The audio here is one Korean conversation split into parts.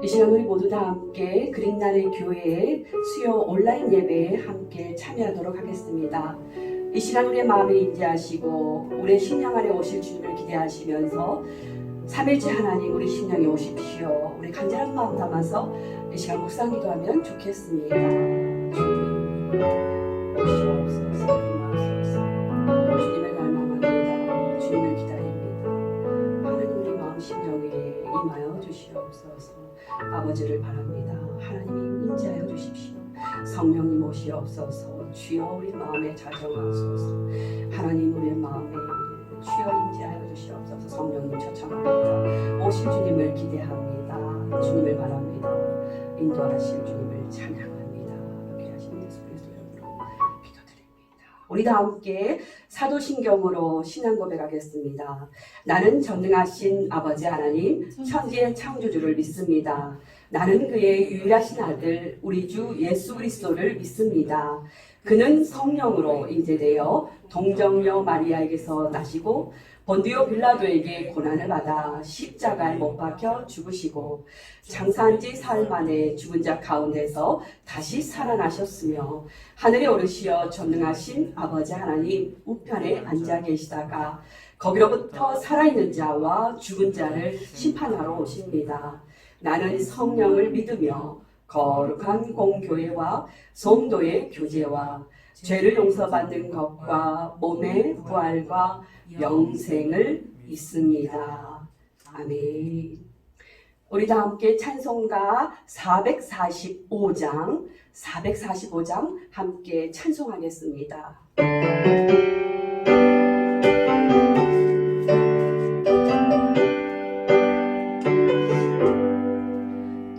이 시간 우리 모두 다 함께 그린나래 교회의 수요 온라인 예배에 함께 참여하도록 하겠습니다. 이 시간 우리의 마음에 임재하시고 우리의 심령 안에 오실 주님을 기대하시면서 삼일째 하나님 우리 심령에 오십시오. 우리 간절한 마음 담아서 이 시간 묵상 기도하면 좋겠습니다. 주님 오시옵소서. 임하소서. 주님을 갈망합니다. 주님을 기다립니다. 하나님 우리 마음 심령 위에 임하여 주시옵소서. 아버지를 바랍니다. 하나님이 임재하여 주십시오. 성령님 오시옵소서. 주여 우리 마음에 자정하소서. 하나님 우리의 마음에 주여 임재하여 주시옵소서. 성령님 초청합니다. 오실 주님을 기대합니다. 주님을 바랍니다. 인도하실 주님을 찬양합니다. 이렇게 하시는 예수 그리스도 이름으로 기도드립니다. 우리 다 함께 사도신경으로 신앙 고백하겠습니다. 나는 전능하신 아버지 하나님 천지의 창조주를 믿습니다. 나는 그의 유일하신 아들 우리 주 예수 그리스도를 믿습니다. 그는 성령으로 인재되어 동정녀 마리아에게서 나시고 본디오 빌라도에게 고난을 받아 십자가에 못 박혀 죽으시고 장사한 지 사흘 만에 죽은 자 가운데서 다시 살아나셨으며 하늘에 오르시어 전능하신 아버지 하나님 우편에 앉아 계시다가 거기로부터 살아있는 자와 죽은 자를 심판하러 오십니다. 나는 성령을 믿으며 거룩한 공교회와 성도의 교제와 죄를 용서받는 것과 몸의 부활과 영생을 믿습니다. 아멘. 우리 다 함께 찬송가 445장 함께 찬송하겠습니다.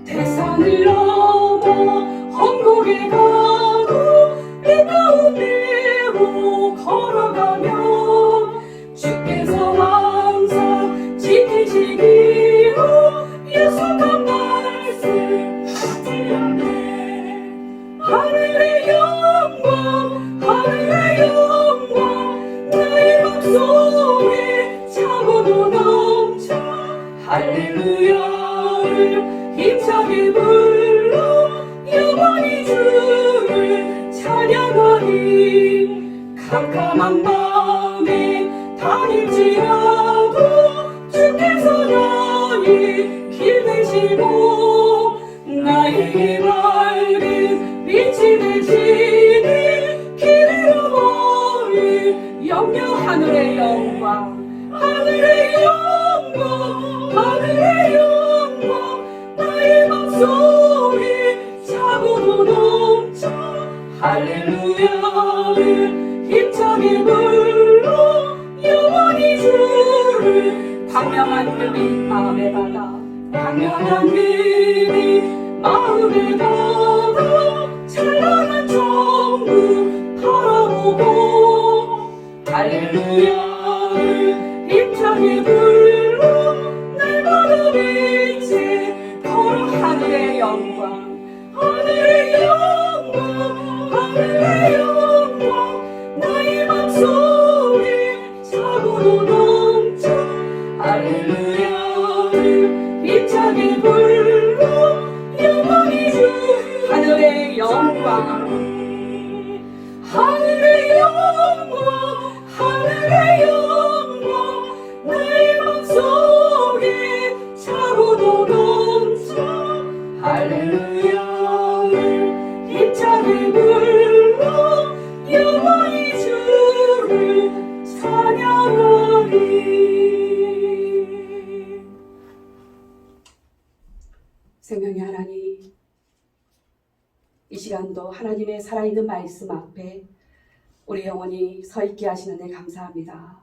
대산을 넘어 험곡에 가고 배 가운데로 걸어가면 주께서 항상 지키시기로 약속한 말씀 들렸네. 하늘의 영광 나의 목소리 차고도 넘쳐 할렐루야를 힘차게 불러 영원히 주를 찬양하리. 캄캄한 밤에 다닐지라도 주께서 나의 길 되시고 나에게 밝은 빛이 되시니 길을 버릴 염려. 하늘의 영광 나의 목소리 차고도 넘쳐 할렐루야를 힘차게 불러 영원히 주를. 광명한 금이 마음에 받아 찬란한 천국 바라보고 할렐루야를 힘차게 불러 날마다 빛에 걸어. 하늘의 영광 나의 목소리 차고도 넘쳐 할렐루야를 힘차게 불러 영원히 주. 하늘의 영광 나의 목소리 차고도 넘쳐 할렐루야를 힘차게 불러 영원히 주를 찬양하리. 생명의 하나님, 이 시간도 하나님의 살아있는 말씀 앞에 우리 영혼이 서 있게 하시는 데 감사합니다.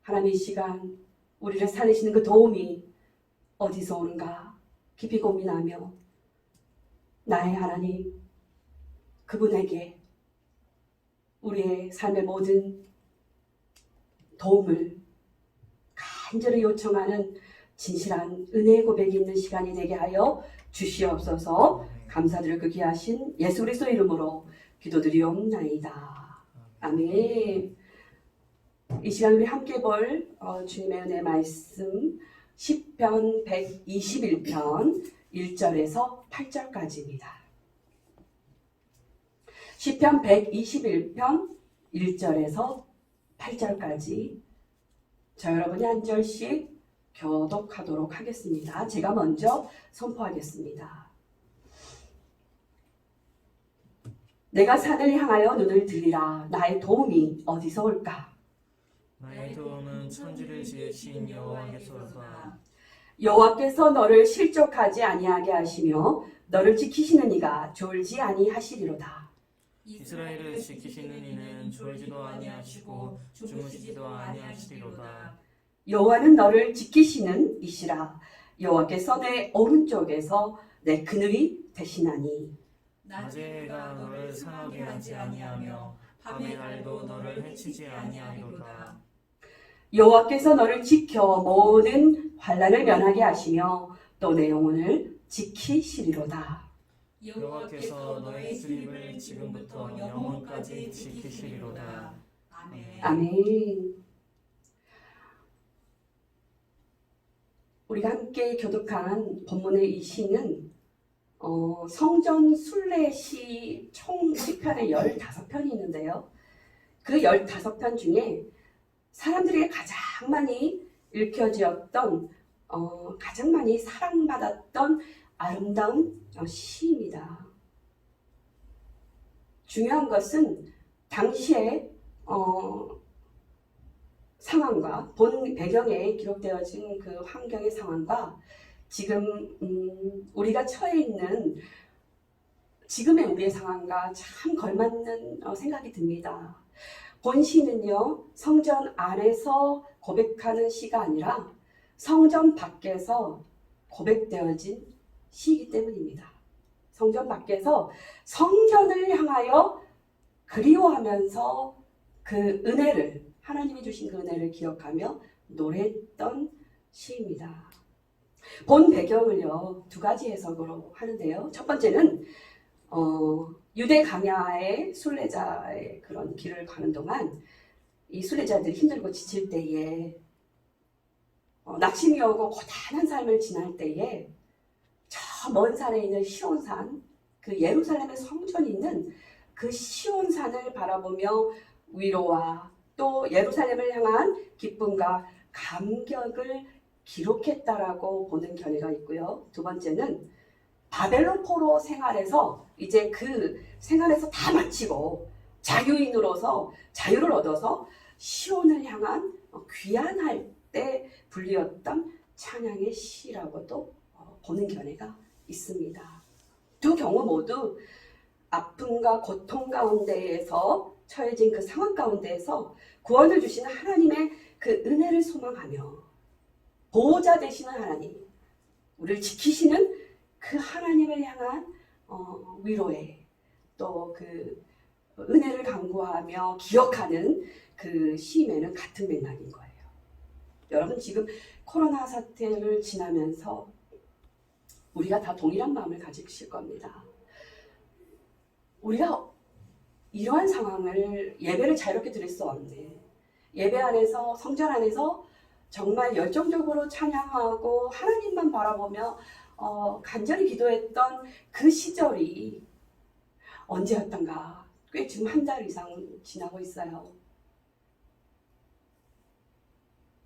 하나님, 이 시간 우리를 살리시는 그 도움이 어디서 오는가 깊이 고민하며 나의 하나님 그분에게 우리의 삶의 모든 도움을 간절히 요청하는 진실한 은혜의 고백이 있는 시간이 되게 하여 주시옵소서. 감사드려 그 귀하신 예수 그리스도 이름으로 기도드리옵나이다. 아멘. 이 시간 우리 함께 볼 주님의 은혜 말씀 시편 121편 1절에서 8절까지입니다. 시편 121편 1절에서 8절까지 저 여러분이 한 절씩 교독하도록 하겠습니다. 제가 먼저 선포하겠습니다. 내가 산을 향하여 눈을 들리라. 나의 도움이 어디서 올까? 나의 도움은 천지를 지으신 여호와께서로다. 여호와께서 너를 실족하지 아니하게 하시며 너를 지키시는 이가 졸지 아니하시리로다. 이스라엘을 지키시는 이는 졸지도 아니하시고 주무시지도 아니하시리로다. 여호와는 너를 지키시는 이시라. 여호와께서 내 오른쪽에서 내 그늘이 되시나니 낮의 해가 너를 상하게 하지 아니하며 밤의 달도 너를 해치지 아니하리로다. 여호와께서 너를 지켜 모든 환난을 면하게 하시며 또 내 영혼을 지키시리로다. 여호와께서 너의 수입을 지금부터 영원까지 지키시리로다. 아멘. 아멘. 우리가 함께 교독한 본문의 이 시는 성전 순례시 총 시편에 15편이 있는데요. 그 15편 중에 사람들에게 가장 많이 읽혀지었던 가장 많이 사랑받았던 아름다운 시입니다. 중요한 것은 당시의 상황과 본 배경에 기록되어진 그 환경의 상황과 지금 우리가 처해 있는 지금의 우리의 상황과 참 걸맞는 생각이 듭니다. 본 시는요, 성전 안에서 고백하는 시가 아니라 성전 밖에서 고백되어진 시이기 때문입니다. 성전 밖에서 성전을 향하여 그리워하면서 그 은혜를, 하나님이 주신 그 은혜를 기억하며 노래했던 시입니다. 본 배경을요, 두 가지 해석으로 하는데요. 첫 번째는 유대 강야의 순례자의 그런 길을 가는 동안 이 순례자들이 힘들고 지칠 때에 낙심이 오고 고단한 삶을 지날 때에 저 먼 산에 있는 시온산, 그 예루살렘의 성전이 있는 그 시온산을 바라보며 위로와 또 예루살렘을 향한 기쁨과 감격을 기록했다라고 보는 견해가 있고요. 두 번째는 바벨론 포로 생활에서 이제 그 생활에서 다 마치고 자유인으로서 자유를 얻어서 시온을 향한 귀환할 때 불리었던 찬양의 시라고도 보는 견해가 있습니다. 두 경우 모두 아픔과 고통 가운데에서 처해진 그 상황 가운데에서 구원을 주시는 하나님의 그 은혜를 소망하며 보호자 되시는 하나님, 우리를 지키시는 그 하나님을 향한 위로에 또 그 은혜를 간구하며 기억하는 그 시임에는 같은 맥락인 거예요. 여러분 지금 코로나 사태를 지나면서 우리가 다 동일한 마음을 가지실 겁니다. 우리가 이러한 상황을 예배를 자유롭게 드릴 수 없네. 예배 안에서 성전 안에서 정말 열정적으로 찬양하고 하나님만 바라보며 간절히 기도했던 그 시절이 언제였던가 꽤 지금 한 달 이상 지나고 있어요.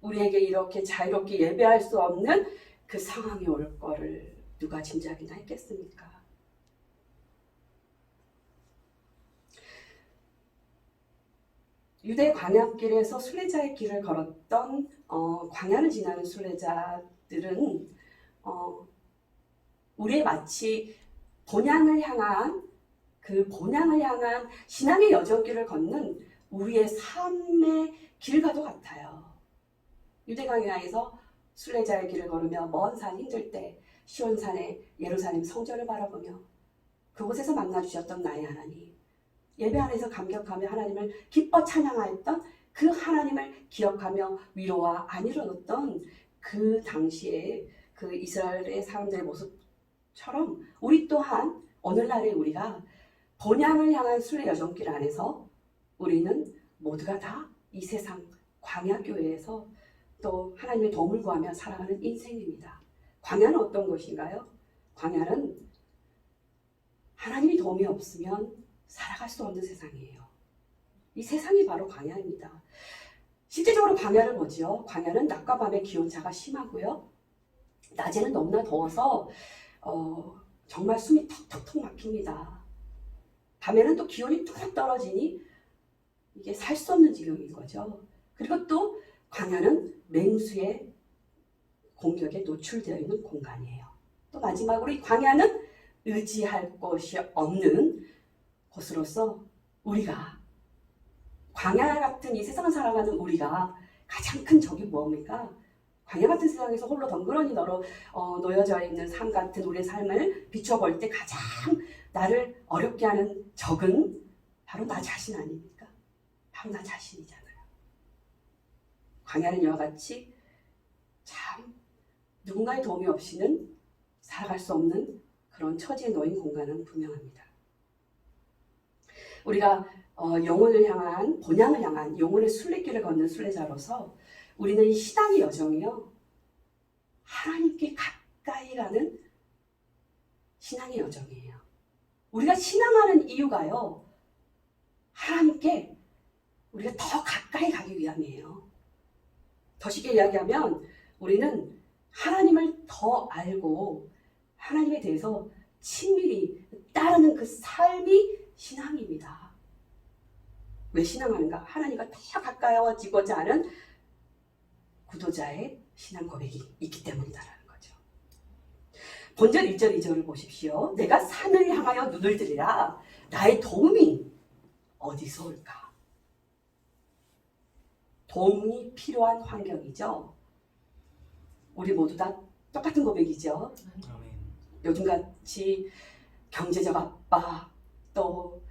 우리에게 이렇게 자유롭게 예배할 수 없는 그 상황이 올 거를 누가 짐작이나 했겠습니까? 유대 광야길에서 순례자의 길을 걸었던 광야를 지나는 순례자들은 우리의 마치 본향을 향한 신앙의 여정길을 걷는 우리의 삶의 길과도 같아요. 유대 광야에서 순례자의 길을 걸으며 먼 산 힘들 때 시온산의 예루살렘 성전을 바라보며 그곳에서 만나주셨던 나의 하나님, 예배 안에서 감격하며 하나님을 기뻐 찬양하였던 그 하나님을 기억하며 위로와 안위를 얻었던 그 당시에 그 이스라엘의 사람들의 모습처럼 우리 또한 오늘날의 우리가 본향을 향한 순례 여정길 안에서 우리는 모두가 다 이 세상 광야교회에서 또 하나님의 도움을 구하며 살아가는 인생입니다. 광야는 어떤 것인가요? 광야는 하나님의 도움이 없으면 살아갈 수 없는 세상이에요. 이 세상이 바로 광야입니다. 실제적으로 광야를 보죠. 광야는 낮과 밤의 기온차가 심하고요. 낮에는 너무나 더워서 정말 숨이 턱턱턱 막힙니다. 밤에는 또 기온이 뚝 떨어지니 이게 살 수 없는 지경인 거죠. 그리고 또 광야는 맹수의 공격에 노출되어 있는 공간이에요. 또 마지막으로 이 광야는 의지할 곳이 없는 곳으로서 우리가 광야 같은 이 세상을 살아가는 우리가 가장 큰 적이 뭡니까? 광야 같은 세상에서 홀로 덩그러니 놓여져 있는 삶 같은 우리의 삶을 비춰볼 때 가장 나를 어렵게 하는 적은 바로 나 자신 아닙니까? 바로 나 자신이잖아요. 광야는 이와 같이 참 누군가의 도움이 없이는 살아갈 수 없는 그런 처지에 놓인 공간은 분명합니다. 우리가 영혼을 향한, 본향을 향한 영혼의 순례길을 걷는 순례자로서 우리는 이 신앙의 여정이요, 하나님께 가까이 가는 신앙의 여정이에요. 우리가 신앙하는 이유가요, 하나님께 우리가 더 가까이 가기 위함이에요. 더 쉽게 이야기하면 우리는 하나님을 더 알고 하나님에 대해서 친밀히 따르는 그 삶이 신앙입니다. 왜 신앙하는가? 하나님과 더 가까워지고자 하는 구도자의 신앙 고백이 있기 때문이다라는 거죠. 본절 1절 2절을 보십시오. 내가 산을 향하여 눈을 들이라 나의 도움이 어디서 올까? 도움이 필요한 환경이죠. 우리 모두 다 똑같은 고백이죠. 아멘. 요즘같이 경제적 압박, 또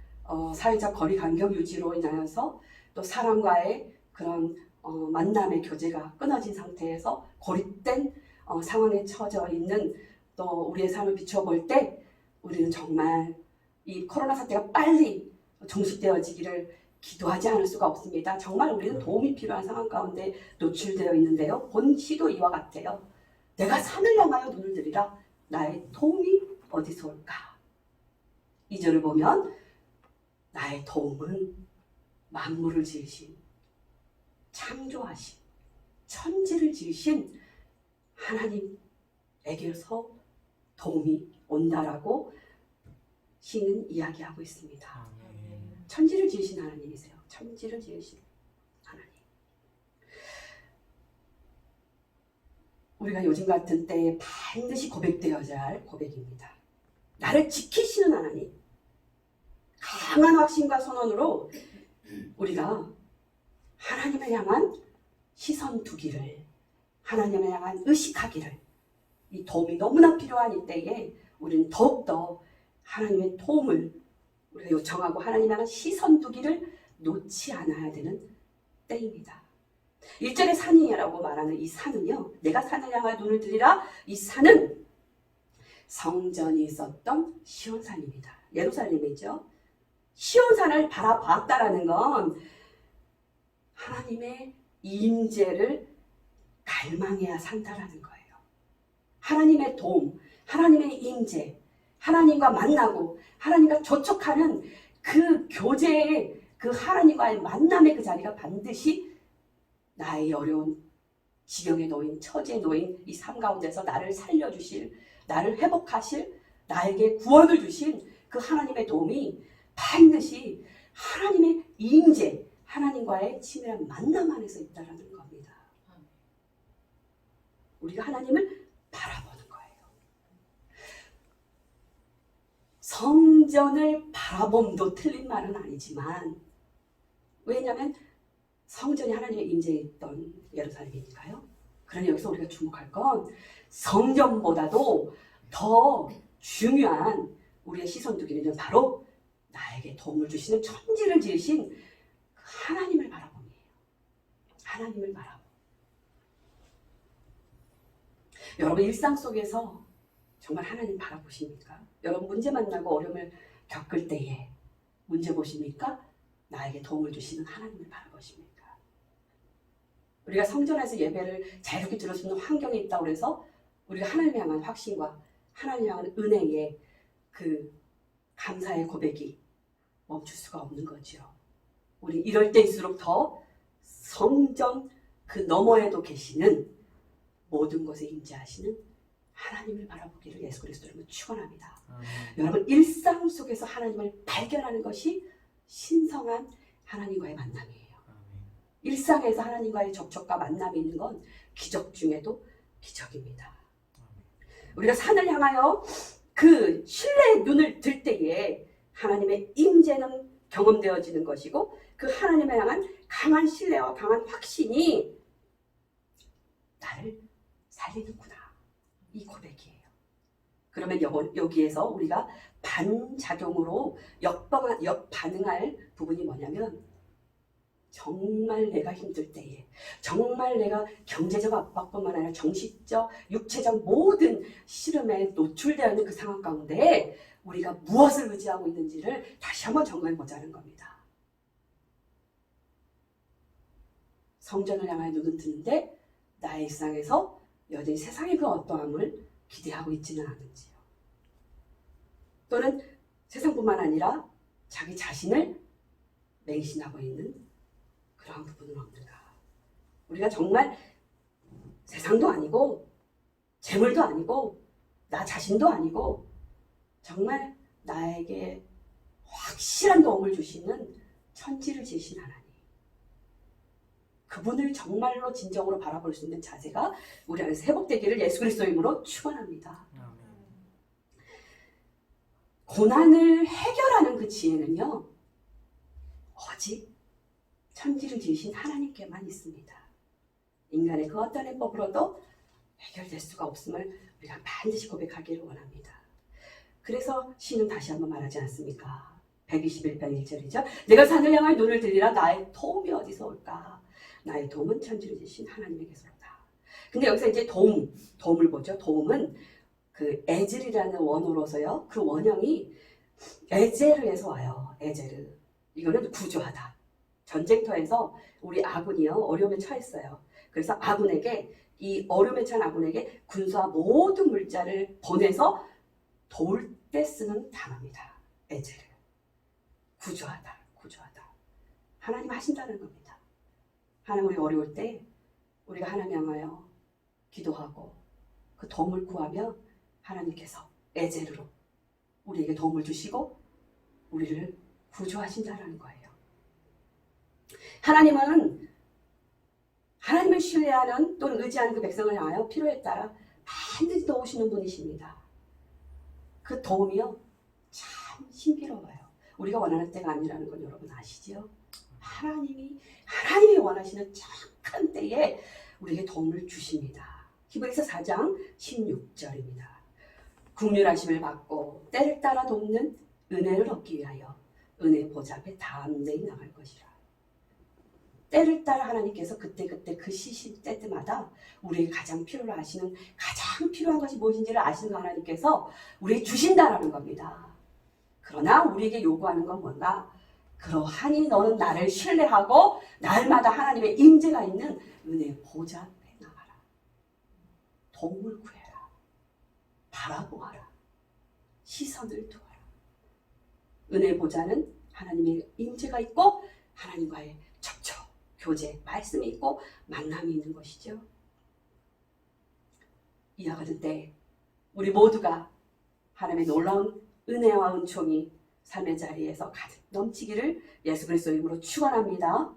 사회적 거리 간격 유지로 인하여서 또 사람과의 그런 만남의 교제가 끊어진 상태에서 고립된 상황에 처져 있는 또 우리의 삶을 비춰볼 때 우리는 정말 이 코로나 사태가 빨리 종식되어지기를 기도하지 않을 수가 없습니다. 정말 우리는 도움이 필요한 상황 가운데 노출되어 있는데요. 본 시도 이와 같아요. 내가 산을 향하여 눈을 들이라 나의 도움이 어디서 올까? 2절을 보면 나의 도움은 만물을 지으신, 창조하신, 천지를 지으신 하나님에게서 도움이 온다라고 시는 이야기하고 있습니다. 아멘. 천지를 지으신 하나님이세요. 천지를 지으신 하나님. 우리가 요즘 같은 때에 반드시 고백되어야 할 고백입니다. 나를 지키시는 하나님. 강한 확신과 선언으로 우리가 하나님을 향한 시선 두기를, 하나님을 향한 의식하기를, 이 도움이 너무나 필요한 이때에 우리는 더욱더 하나님의 도움을 우리가 요청하고 하나님을 향한 시선 두기를 놓지 않아야 되는 때입니다. 1절의 산이라고 말하는 이 산은요, 내가 산을 향하여 눈을 들이라, 이 산은 성전이 있었던 시온산입니다. 예루살렘이죠. 시온산을 바라봤다라는 건 하나님의 임재를 갈망해야 산다라는 거예요. 하나님의 도움, 하나님의 임재, 하나님과 만나고 하나님과 접촉하는 그 교제의 그 하나님과의 만남의 그 자리가 반드시 나의 어려운 지경에 놓인, 처지에 놓인 이 삶 가운데서 나를 살려주실, 나를 회복하실, 나에게 구원을 주신 그 하나님의 도움이 반드시 하나님의 임재, 하나님과의 친밀한 만남 안에서 있다는 겁니다. 우리가 하나님을 바라보는 거예요. 성전을 바라봄도 틀린 말은 아니지만, 왜냐하면 성전이 하나님의 임재에 있던 예루살렘이니까요. 그러니 여기서 우리가 주목할 건 성전보다도 더 중요한 우리의 시선 두기는 바로 나에게 도움을 주시는 천지를 지으신 하나님을 바라봄이에요. 하나님을 바라봄. 여러분 일상 속에서 정말 하나님 바라보십니까? 여러분 문제 만나고 어려움을 겪을 때에 문제 보십니까? 나에게 도움을 주시는 하나님을 바라보십니까? 우리가 성전에서 예배를 자유롭게 드릴 수 있는 환경이 있다고 해서 우리가 하나님을 향한 확신과 하나님을 향한 은혜의 그 감사의 고백이 멈출 수가 없는 거죠. 우리 이럴 때일수록 더 성전 그 너머에도 계시는 모든 것에 임재하시는 하나님을 바라보기를 예수 그리스도로 축원합니다. 여러분 일상 속에서 하나님을 발견하는 것이 신성한 하나님과의 만남이에요. 일상에서 하나님과의 접촉과 만남이 있는 건 기적 중에도 기적입니다. 우리가 산을 향하여 그 신뢰의 눈을 들 때에 하나님의 임재는 경험되어지는 것이고 그 하나님을 향한 강한 신뢰와 강한 확신이 나를 살리는구나. 이 고백이에요. 그러면 여기에서 우리가 반작용으로 역반응할 부분이 뭐냐면 정말 내가 힘들 때에 정말 내가 경제적 압박뿐만 아니라 정신적, 육체적 모든 시름에 노출되어 있는 그 상황 가운데 우리가 무엇을 의지하고 있는지를 다시 한번 점검해 보자는 겁니다. 성전을 향하여 눈은 뜨는데 나의 일상에서 여전히 세상의 그 어떠함을 기대하고 있지는 않은지요. 또는 세상뿐만 아니라 자기 자신을 맹신하고 있는 그러한 부분은 없는가. 우리가 정말 세상도 아니고 재물도 아니고 나 자신도 아니고 정말 나에게 확실한 도움을 주시는 천지를 지으신 하나님, 그분을 정말로 진정으로 바라볼 수 있는 자세가 우리 안에서 회복되기를 예수 그리스도의 이름으로 축원합니다. 고난을 해결하는 그 지혜는요, 오직 천지를 지으신 하나님께만 있습니다. 인간의 그 어떤 해법으로도 해결될 수가 없음을 우리가 반드시 고백하기를 원합니다. 그래서 시는 다시 한번 말하지 않습니까? 121편 1절이죠. 내가 산을 향하여 눈을 들리라. 나의 도움이 어디서 올까? 나의 도움은 천지를 지으신 하나님에게서로다. 근데 여기서 이제 도움을 보죠. 도움은 그 에즐이라는 원어로서요. 그 원형이 에제르에서 와요. 에제르. 이거는 구조하다. 전쟁터에서 우리 아군이요, 어려움에 처했어요. 그래서 아군에게, 이 어려움에 처한 아군에게 군수와 모든 물자를 보내서 도울 때 쓰는 단어입니다. 에제르. 구조하다. 하나님 하신다는 겁니다. 하나님 우리 어려울 때 우리가 하나님 향하여 기도하고 그 도움을 구하며 하나님께서 에제르로 우리에게 도움을 주시고 우리를 구조하신다는 거예요. 하나님은 하나님을 신뢰하는 또는 의지하는 그 백성을 향하여 필요에 따라 반드시 도우시는 분이십니다. 그 도움이요 참 신비로워요. 우리가 원하는 때가 아니라는 건 여러분 아시죠? 하나님이 원하시는 정확한 때에 우리에게 도움을 주십니다. 히브리서 4장 16절입니다. 긍휼하심을 받고 때를 따라 돕는 은혜를 얻기 위하여 은혜 보좌 앞에 담대히 나갈 것이라. 때를 따라 하나님께서 그때 그 시시 때마다 우리에게 가장 필요로 하시는 가장 필요한 것이 무엇인지를 아시는 하나님께서 우리에게 주신다라는 겁니다. 그러나 우리에게 요구하는 건 뭔가? 그러하니 너는 나를 신뢰하고 날마다 하나님의 임재가 있는 은혜 보좌 앞에 나가라. 도움을 구해라. 바라보아라. 시선을 두어라. 은혜 보좌는 하나님의 임재가 있고 하나님과의 접촉, 교제, 말씀이 있고 만남이 있는 것이죠. 이와 같은 때 우리 모두가 하나님의 놀라운 은혜와 은총이 삶의 자리에서 가득 넘치기를 예수 그리스도의 이름으로 축원합니다.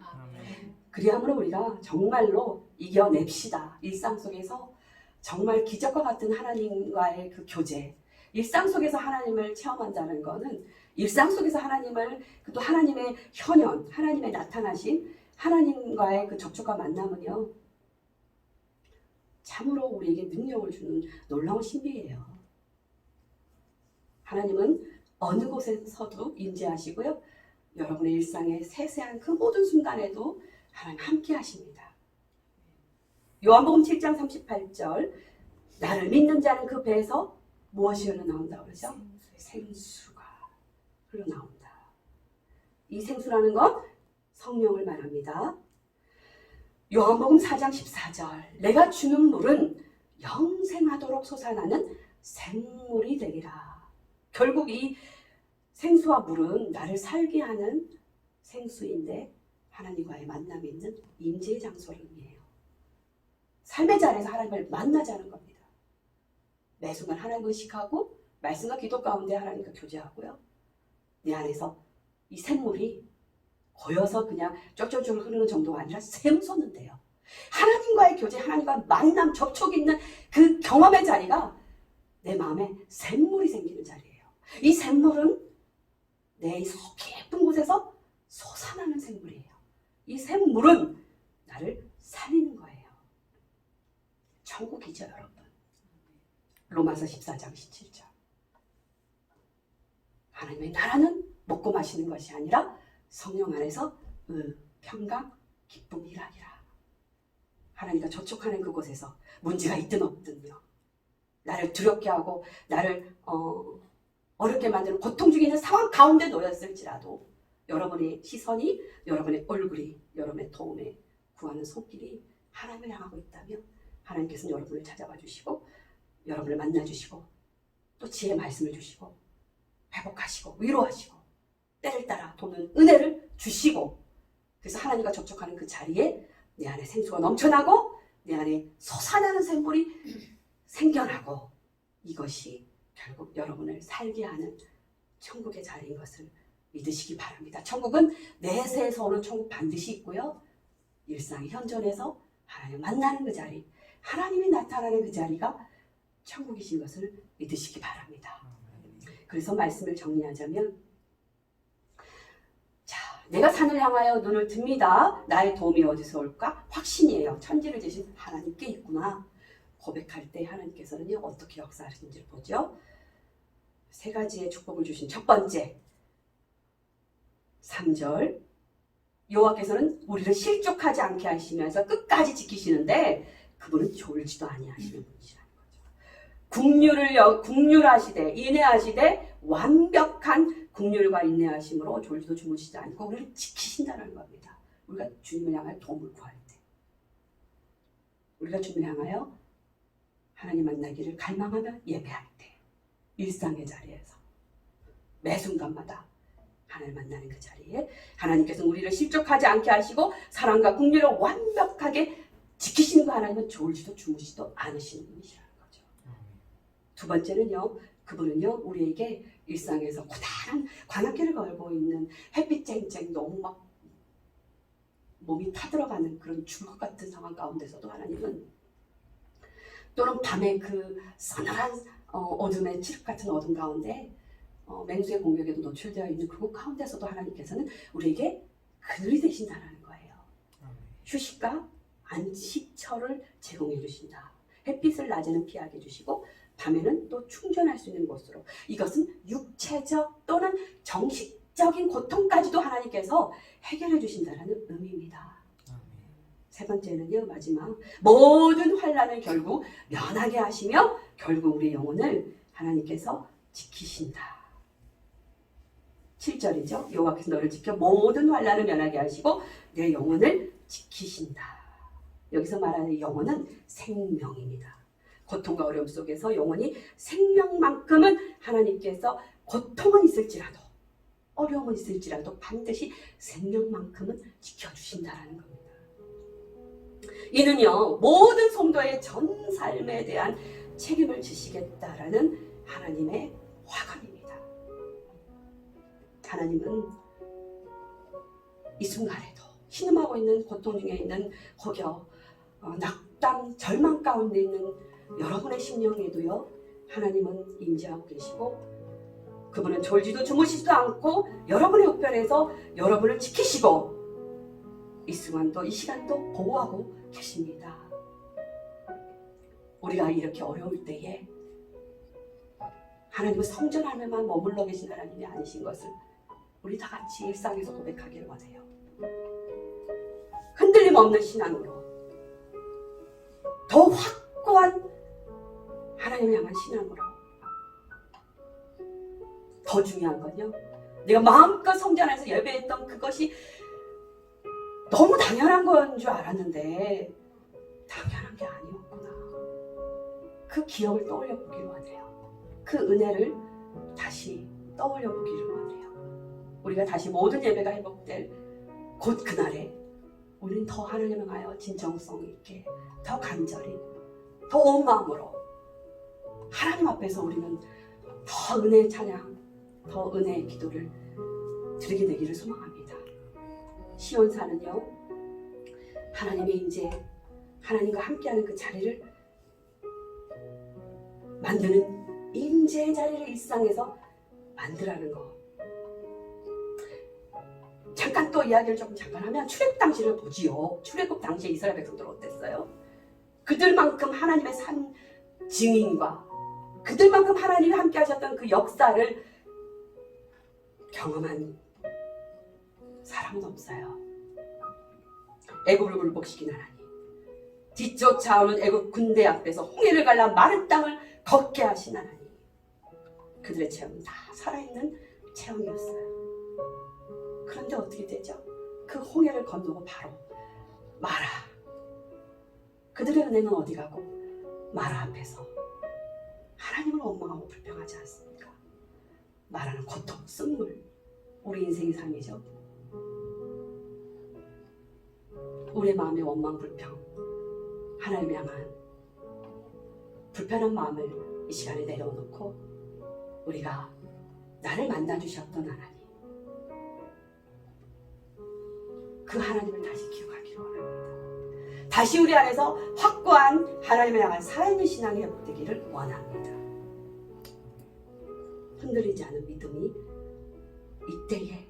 그리함으로 우리가 정말로 이겨냅시다. 일상 속에서 정말 기적과 같은 하나님과의 그 교제, 일상 속에서 하나님을 체험한다는 것은 일상 속에서 하나님을 또 하나님의 현현, 하나님의 나타나신 하나님과의 그 접촉과 만남은요 참으로 우리에게 능력을 주는 놀라운 신비예요. 하나님은 어느 곳에서도 임재하시고요. 여러분의 일상의 세세한 그 모든 순간에도 하나님 함께 하십니다. 요한복음 7장 38절 나를 믿는 자는 그 배에서 무엇이 흘러나온다고 그러죠? 생수가 흘러나온다. 이 생수라는 건 성령을 말합니다. 요한복음 4장 14절 내가 주는 물은 영생하도록 솟아나는 생물이 되리라. 결국 이 생수와 물은 나를 살게 하는 생수인데 하나님과의 만남이 있는 임재의 장소를 의미해요. 삶의 자리에서 하나님을 만나자는 겁니다. 매 순간 하나님을 의식하고 말씀과 기도 가운데 하나님과 교제하고요. 내 안에서 이 샘물이 고여서 그냥 쫄쫄쫄 흐르는 정도가 아니라 샘솟는데요. 하나님과의 교제, 하나님과 만남, 접촉이 있는 그 경험의 자리가 내 마음에 샘물이 생기는 자리예요. 이 샘물은 내 속 깊은 곳에서 솟아나는 샘물이에요. 이 샘물은 나를 살리는 거예요. 천국이죠, 여러분. 로마서 14장 17절. 하나님의 나라는 먹고 마시는 것이 아니라 성령 안에서 평강, 기쁨, 희락이라. 하나님과 접촉하는 그곳에서 문제가 있든 없든요. 나를 두렵게 하고 나를 어렵게 만드는 고통 중에 있는 상황 가운데 놓였을지라도 여러분의 시선이, 여러분의 얼굴이, 여러분의 도움에 구하는 손길이 하나님을 향하고 있다면 하나님께서는 여러분을 찾아봐 주시고 여러분을 만나 주시고 또 지혜의 말씀을 주시고 회복하시고 위로하시고 때를 따라 돕는 은혜를 주시고 그래서 하나님과 접촉하는 그 자리에 내 안에 생수가 넘쳐나고 내 안에 솟아나는 샘물이 생겨나고 이것이 결국 여러분을 살게 하는 천국의 자리인 것을 믿으시기 바랍니다. 천국은 내세에서 오는 천국 반드시 있고요. 일상의 현존에서 하나님 만나는 그 자리, 하나님이 나타나는 그 자리가 천국이신 것을 믿으시기 바랍니다. 그래서 말씀을 정리하자면 자, 내가 산을 향하여 눈을 듭니다. 나의 도움이 어디서 올까? 확신이에요. 천지를 지신 하나님께 있구나. 고백할 때 하나님께서는요 어떻게 역사하시는지를 보죠. 세 가지의 축복을 주신 첫 번째 3절 여호와께서는 우리를 실족하지 않게 하시면서 끝까지 지키시는데 그분은 졸지도 아니하시는 분이시라는 거죠. 국률하시되 인내하시되 완벽한 국률과 인내하심으로 졸지도 주무시지 않고 우리를 지키신다는 겁니다. 우리가 주님을 향하여 도움을 구할 때 우리가 주님을 향하여 하나님 만나기를 갈망하며 예배할 때 일상의 자리에서 매 순간마다 하나님 만나는 그 자리에 하나님께서 우리를 실족하지 않게 하시고 사랑과 긍휼을 완벽하게 지키시는 거 하나님은 졸지도 주무시도 않으시는 분이시라는 거죠. 두 번째는요. 그분은요. 우리에게 일상에서 고단한 관악길을 걸고 있는 햇빛 쨍쨍 너무 막 몸이 타들어가는 그런 죽을 것 같은 상황 가운데서도 하나님은 또는 밤에 그 서늘한 어둠의 칠흑 같은 어둠 가운데 맹수의 공격에도 노출되어 있는 그곳 가운데서도 하나님께서는 우리에게 그늘이 되신다는 거예요. 휴식과 안식처를 제공해 주신다. 햇빛을 낮에는 피하게 해주시고 밤에는 또 충전할 수 있는 곳으로 이것은 육체적 또는 정식적인 고통까지도 하나님께서 해결해 주신다는 의미입니다. 세 번째는요, 마지막 모든 환난을 결국 면하게 하시며 결국 우리 영혼을 하나님께서 지키신다. 7절이죠. 여호와께서 너를 지켜 모든 환난을 면하게 하시고 내 영혼을 지키신다. 여기서 말하는 영혼은 생명입니다. 고통과 어려움 속에서 영혼이 생명만큼은 하나님께서 고통은 있을지라도 어려움은 있을지라도 반드시 생명만큼은 지켜주신다라는 겁니다. 이는요 모든 성도의 전 삶에 대한 책임을 지시겠다라는 하나님의 화관입니다. 하나님은 이 순간에도 신음하고 있는 고통 중에 있는 혹여 낙담, 절망 가운데 있는 여러분의 심령에도요 하나님은 임재하고 계시고 그분은 졸지도 주무시지도 않고 여러분의 우편에서 여러분을 지키시고 이 순간도 이 시간도 보호하고 계십니다. 우리가 이렇게 어려울 때에 하나님은 성전 안에만 머물러 계신 하나님이 아니신 것을 우리 다 같이 일상에서 고백하기를 원해요. 흔들림 없는 신앙으로 더 확고한 하나님을 향한 신앙으로 더 중요한 건요 내가 마음껏 성전 안에서 예배했던 그것이 너무 당연한 건 줄 알았는데 당연한 게 아니었구나. 그 기억을 떠올려 보기를 원해요. 그 은혜를 다시 떠올려 보기를 원해요. 우리가 다시 모든 예배가 회복될 곧 그날에 우리는 더 하나님을 향하여 진정성 있게, 더 간절히, 더 온 마음으로 하나님 앞에서 우리는 더 은혜의 찬양, 더 은혜의 기도를 드리게 되기를 소망합니다. 시온산은요, 하나님의 임재, 하나님과 함께하는 그 자리를 만드는 임재의 자리를 일상에서 만들라는 거. 잠깐 또 이야기를 잠깐 하면 출애굽 당시를 보지요. 출애굽 당시에 이스라엘 백성들 어땠어요? 그들만큼 하나님의 산 증인과 그들만큼 하나님이 함께 하셨던 그 역사를 경험한 사람은 없어요. 애굽을 굴복시킨 하나님, 뒤쫓아오는 애굽 군대 앞에서 홍해를 갈라 마른 땅을 걷게 하신 하나님, 그들의 체험은 다 살아있는 체험이었어요. 그런데 어떻게 되죠? 그 홍해를 건너고 바로 마라, 그들의 은혜는 어디 가고 마라 앞에서 하나님을 원망하고 불평하지 않습니까? 마라는 고통, 쓴물, 우리 인생의 삶이죠. 우리의 마음의 원망, 불평, 하나님을 향한 불편한 마음을 이 시간에 내려놓고 우리가 나를 만나주셨던 하나님, 그 하나님을 다시 기억하기를 원합니다. 다시 우리 안에서 확고한 하나님을 향한 살아있는 신앙이 회복되기를 원합니다. 흔들리지 않은 믿음이 이때에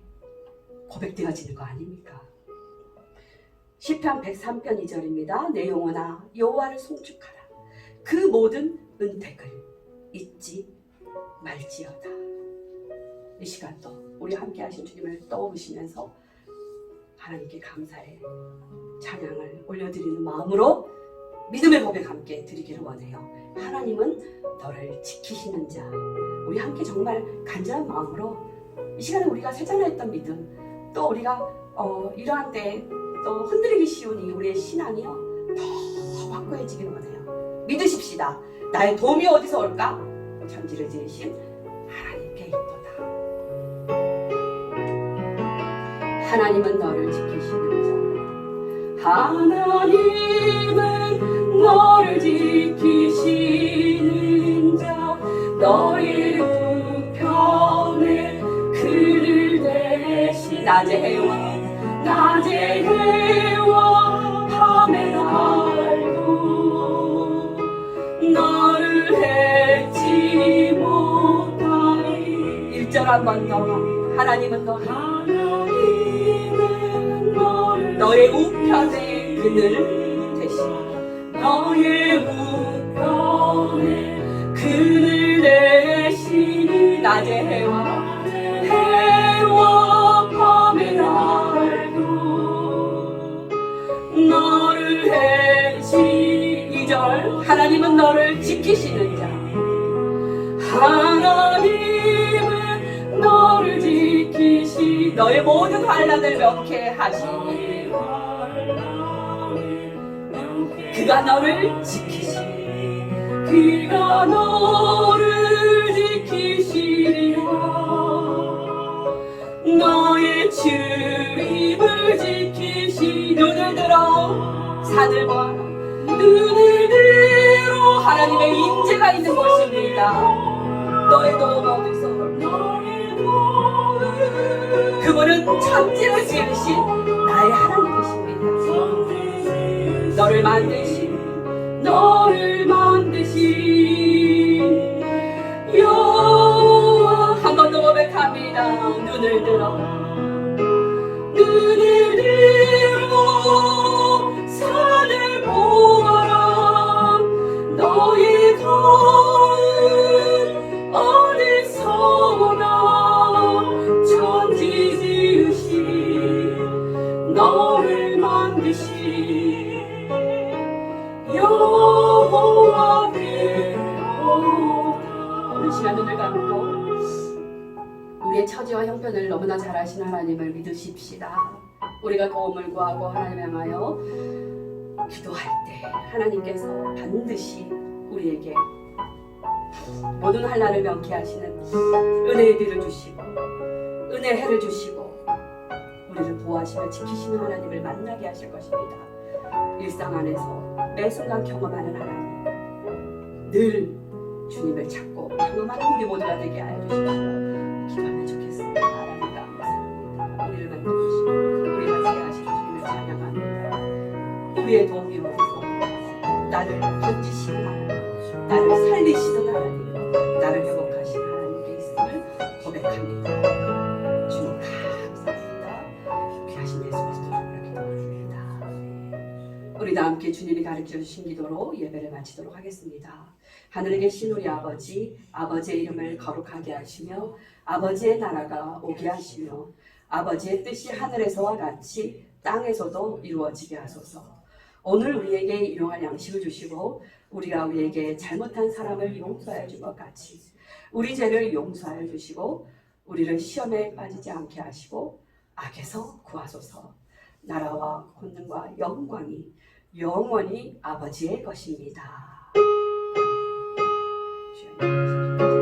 고백되어지는 거 아닙니까? 시편 103편 2절입니다. 내 영혼아 여호와를 송축하라. 그 모든 은택을 잊지 말지어다. 이 시간도 우리 함께 하신 주님을 떠오르시면서 하나님께 감사의 찬양을 올려드리는 마음으로 믿음의 고백 함께 드리기를 원해요. 하나님은 너를 지키시는 자. 우리 함께 정말 간절한 마음으로 이 시간에 우리가 세잔했던 믿음, 또 우리가 이러한 때에 또 흔들리기 쉬운 이 우리의 신앙이요 더 확고해지기를 원해요. 믿으십시다. 나의 도움이 어디서 올까? 천지를 지으신 하나님께 있도다. 하나님은 너를 지키시는 자. 하나님은 너를 지키시는 자. 너의 우편에 그를 대신 낮의 해와 밤의 날도 너를 해치 못하리. 1절 한 번 더. 하나님은 너의 우편에 그늘 대신 너의 우편에 그늘 대신 낮의 해와 밤의 날도 너를 해치. 2절 하나님은 너를 지키시는 자. 하나님은 너를 지키시 너의 모든 환난을 명쾌하시니 그가 너를 지키시니 그가 너를 지키시리라. 너의 출입을 지키시. 눈을 들어 산을 보아라. 눈을 들어 하나님의 임재가 있는 곳입니다. 너의 도움 어디서 올까? 그분은 천지를 지으신 나의 하나님이십니다. 너를 만드신 여호와. 한 번 더 고백합니다. 눈을 들어 산을 보아라. 너의 거은 어디서 오나. 천지 지으신 너를 만드신 여호와께로다. 오늘 시간 눈을 감고 우리의 처지와 형편을 너무나 잘 아시는 하나님을 믿으십시다. 우리가 도움을 구하고 하나님 향하여 기도할 때 하나님께서 반드시 우리에게 모든 환난을 명쾌하시는 은혜의 비를 주시고 은혜의 해를 주시고 우리를 보호하시며 지키시는 하나님을 만나게 하실 것입니다. 일상 안에서 매 순간 경험하는 하나님, 늘 주님을 찾고 경험하는 우리 모두가 되게 하여 주십시오. 기도하면 좋겠습니다. 하나님 감사합니다. 우리를 만나주시고 우리가 제하시는 주님을 찬양합니다. 우리의 도움이 어디서 나를 건지시는 하나님, 나를 살리시는 하나님, 나를 회복하신 하나님께 있음을 고백합니다. 주님 감사합니다. 귀하신 예수 그리스도로 기도합니다. 우리 다 함께 주님이 가르쳐 주신 기도로 예배를 마치도록 하겠습니다. 하늘에 계신 우리 아버지, 아버지의 이름을 거룩하게 하시며 아버지의 나라가 오게 하시며 아버지의 뜻이 하늘에서와 같이 땅에서도 이루어지게 하소서. 오늘 우리에게 일용할 양식을 주시고 우리가 우리에게 잘못한 사람을 용서해 준 것 같이 우리 죄를 용서하여 주시고 우리를 시험에 빠지지 않게 하시고 악에서 구하소서. 나라와 권능과 영광이 영원히 아버지의 것입니다. 주여.